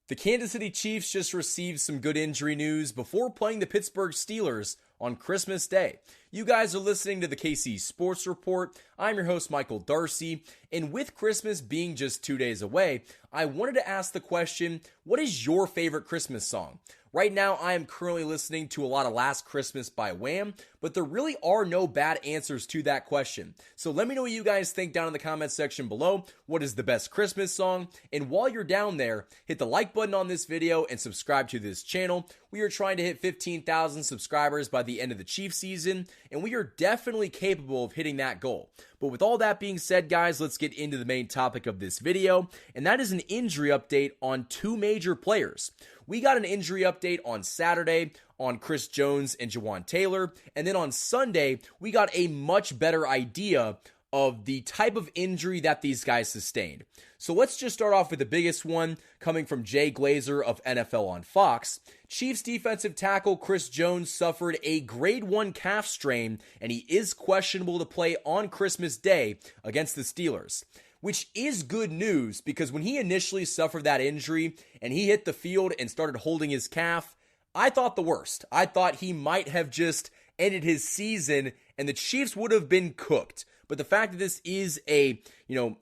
The Kansas City Chiefs just received some good injury news before playing the Pittsburgh Steelers on Christmas Day. You guys are listening to the KC Sports Report. I'm your host, Michael Darcy, and with Christmas being just 2 days away, I wanted to ask the question, what is your favorite Christmas song? Right now, I am currently listening to a lot of Last Christmas by Wham, but there really are no bad answers to that question. So let me know what you guys think down in the comments section below. What is the best Christmas song? And while you're down there, hit the like button on this video and subscribe to this channel. We are trying to hit 15,000 subscribers by the end of the Chiefs season, and we are definitely capable of hitting that goal. But with all that being said, guys, let's get into the main topic of this video, and that is an injury update on two major players. We got an injury update on Saturday on Chris Jones and Jawaan Taylor, and then on Sunday, we got a much better idea of the type of injury that these guys sustained. So let's just start off with the biggest one coming from Jay Glazer of NFL on Fox. Chiefs defensive tackle Chris Jones suffered a grade 1 calf strain, and he is questionable to play on Christmas Day against the Steelers. Which is good news because when he initially suffered that injury and he hit the field and started holding his calf, I thought the worst. I thought he might have just ended his season and the Chiefs would have been cooked. But the fact that this is a,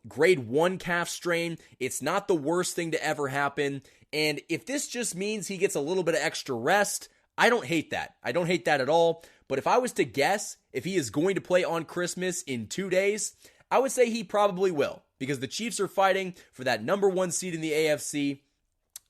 grade 1 calf strain, it's not the worst thing to ever happen. And if this just means he gets a little bit of extra rest, I don't hate that. I don't hate that at all. But if I was to guess if he is going to play on Christmas in 2 days, I would say he probably will, because the Chiefs are fighting for that number 1 seed in the AFC,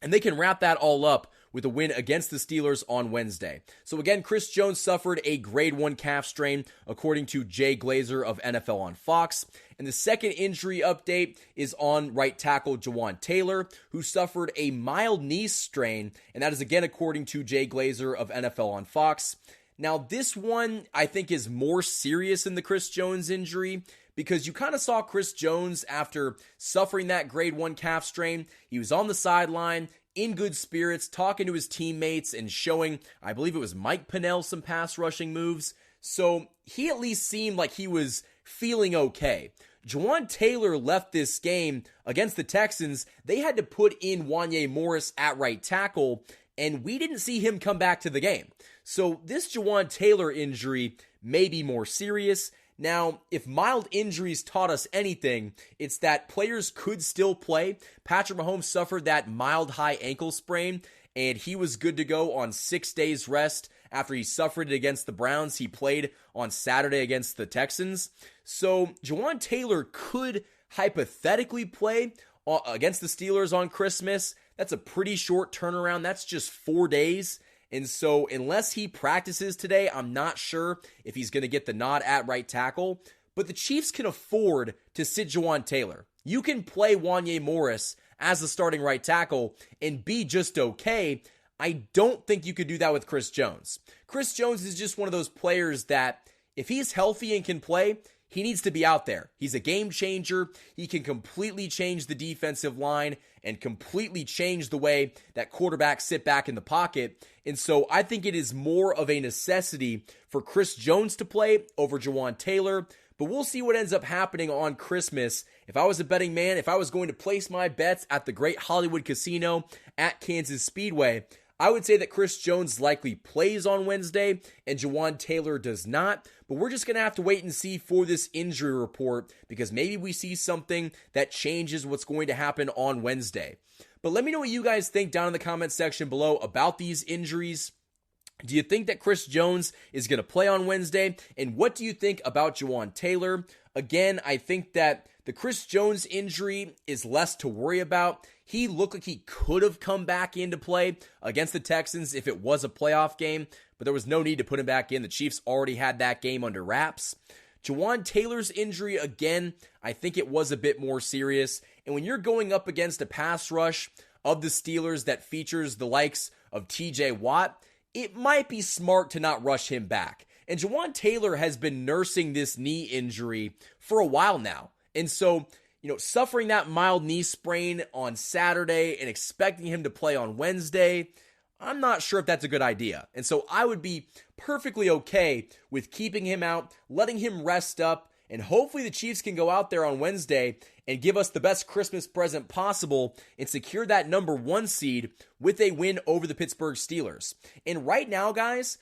and they can wrap that all up with a win against the Steelers on Wednesday. So again, Chris Jones suffered a grade 1 calf strain, according to Jay Glazer of NFL on Fox. And the second injury update is on right tackle Jawaan Taylor, who suffered a mild knee strain, and that is again according to Jay Glazer of NFL on Fox. Now this one I think is more serious than the Chris Jones injury, because you kind of saw Chris Jones after suffering that grade 1 calf strain. He was on the sideline, in good spirits, talking to his teammates and showing, I believe it was Mike Pennell, some pass rushing moves. So he at least seemed like he was feeling okay. Jawaan Taylor left this game against the Texans. They had to put in Wanya Morris at right tackle, and we didn't see him come back to the game. So this Jawaan Taylor injury may be more serious. Now, if mild injuries taught us anything, it's that players could still play. Patrick Mahomes suffered that mild high ankle sprain, and he was good to go on 6 days rest after he suffered it against the Browns. He played on Saturday against the Texans. So Jawaan Taylor could hypothetically play against the Steelers on Christmas. That's a pretty short turnaround. That's just 4 days. And so unless he practices today, I'm not sure if he's going to get the nod at right tackle. But the Chiefs can afford to sit Jawaan Taylor. You can play Wanya Morris as the starting right tackle and be just okay. I don't think you could do that with Chris Jones. Chris Jones is just one of those players that if he's healthy and can play, he needs to be out there. He's a game changer. He can completely change the defensive line and completely change the way that quarterbacks sit back in the pocket. And so I think it is more of a necessity for Chris Jones to play over Jawaan Taylor. But we'll see what ends up happening on Christmas. If I was a betting man, if I was going to place my bets at the Great Hollywood Casino at Kansas Speedway, I would say that Chris Jones likely plays on Wednesday and Jawaan Taylor does not. But we're just going to have to wait and see for this injury report, because maybe we see something that changes what's going to happen on Wednesday. But let me know what you guys think down in the comments section below about these injuries. Do you think that Chris Jones is going to play on Wednesday? And what do you think about Jawaan Taylor? Again, I think that the Chris Jones injury is less to worry about. He looked like he could have come back into play against the Texans if it was a playoff game, but there was no need to put him back in. The Chiefs already had that game under wraps. Jawaan Taylor's injury, again, I think it was a bit more serious. And when you're going up against a pass rush of the Steelers that features the likes of TJ Watt, it might be smart to not rush him back. And Jawaan Taylor has been nursing this knee injury for a while now. And so, suffering that mild knee sprain on Saturday and expecting him to play on Wednesday, I'm not sure if that's a good idea. And so I would be perfectly okay with keeping him out, letting him rest up, And hopefully the Chiefs can go out there on Wednesday and give us the best Christmas present possible and secure that number 1 seed with a win over the Pittsburgh Steelers. And right now, guys,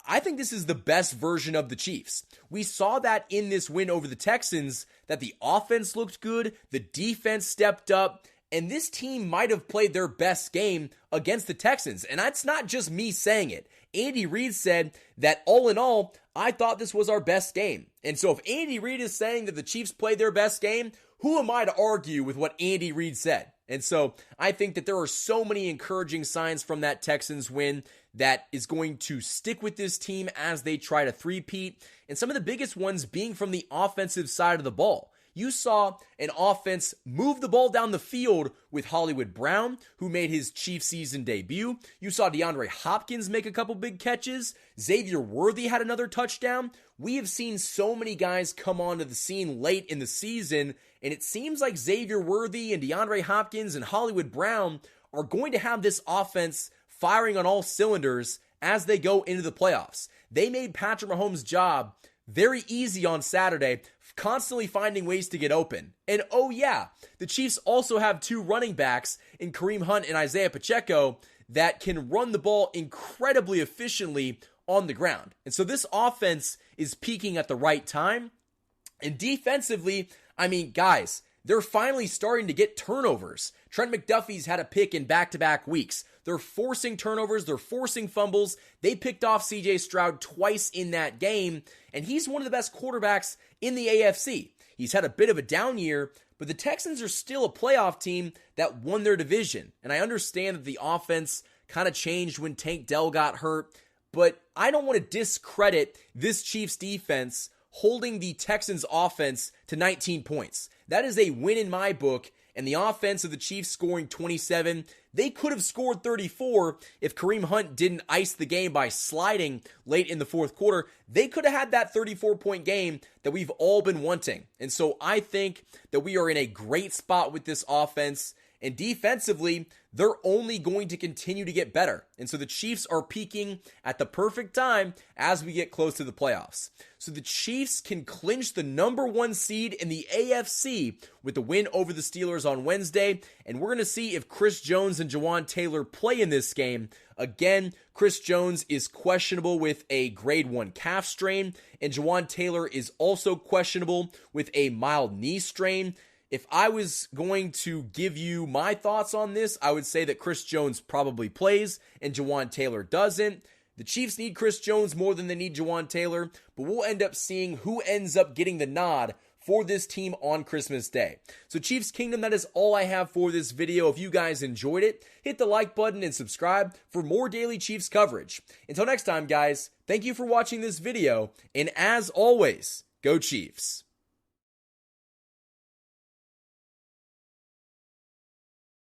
I think this is the best version of the Chiefs. We saw that in this win over the Texans, that the offense looked good, the defense stepped up, and this team might have played their best game against the Texans. And that's not just me saying it. Andy Reid said that all in all, I thought this was our best game. And so if Andy Reid is saying that the Chiefs played their best game, who am I to argue with what Andy Reid said? And so I think that there are so many encouraging signs from that Texans win that is going to stick with this team as they try to three-peat. And some of the biggest ones being from the offensive side of the ball. You saw an offense move the ball down the field with Hollywood Brown, who made his Chiefs season debut. You saw DeAndre Hopkins make a couple big catches. Xavier Worthy had another touchdown. We have seen so many guys come onto the scene late in the season, and it seems like Xavier Worthy and DeAndre Hopkins and Hollywood Brown are going to have this offense firing on all cylinders as they go into the playoffs. They made Patrick Mahomes' job very easy on Saturday, constantly finding ways to get open. And oh yeah, the Chiefs also have 2 running backs in Kareem Hunt and Isaiah Pacheco that can run the ball incredibly efficiently on the ground. And so this offense is peaking at the right time. And defensively, I mean, guys, they're finally starting to get turnovers. Trent McDuffie's had a pick in back-to-back weeks. They're forcing turnovers. They're forcing fumbles. They picked off C.J. Stroud twice in that game, and he's one of the best quarterbacks in the AFC. He's had a bit of a down year, but the Texans are still a playoff team that won their division. And I understand that the offense kind of changed when Tank Dell got hurt, but I don't want to discredit this Chiefs defense holding the Texans offense to 19 points. That is a win in my book, and the offense of the Chiefs scoring 27, they could have scored 34 if Kareem Hunt didn't ice the game by sliding late in the fourth quarter. They could have had that 34-point game that we've all been wanting. And so I think that we are in a great spot with this offense. And defensively, they're only going to continue to get better. And so the Chiefs are peaking at the perfect time as we get close to the playoffs. So the Chiefs can clinch the number 1 seed in the AFC with the win over the Steelers on Wednesday. And we're going to see if Chris Jones and Jawaan Taylor play in this game. Again, Chris Jones is questionable with a grade 1 calf strain, and Jawaan Taylor is also questionable with a mild knee strain. If I was going to give you my thoughts on this, I would say that Chris Jones probably plays and Jawaan Taylor doesn't. The Chiefs need Chris Jones more than they need Jawaan Taylor, but we'll end up seeing who ends up getting the nod for this team on Christmas Day. So Chiefs Kingdom, that is all I have for this video. If you guys enjoyed it, hit the like button and subscribe for more daily Chiefs coverage. Until next time, guys, thank you for watching this video, and as always, go Chiefs.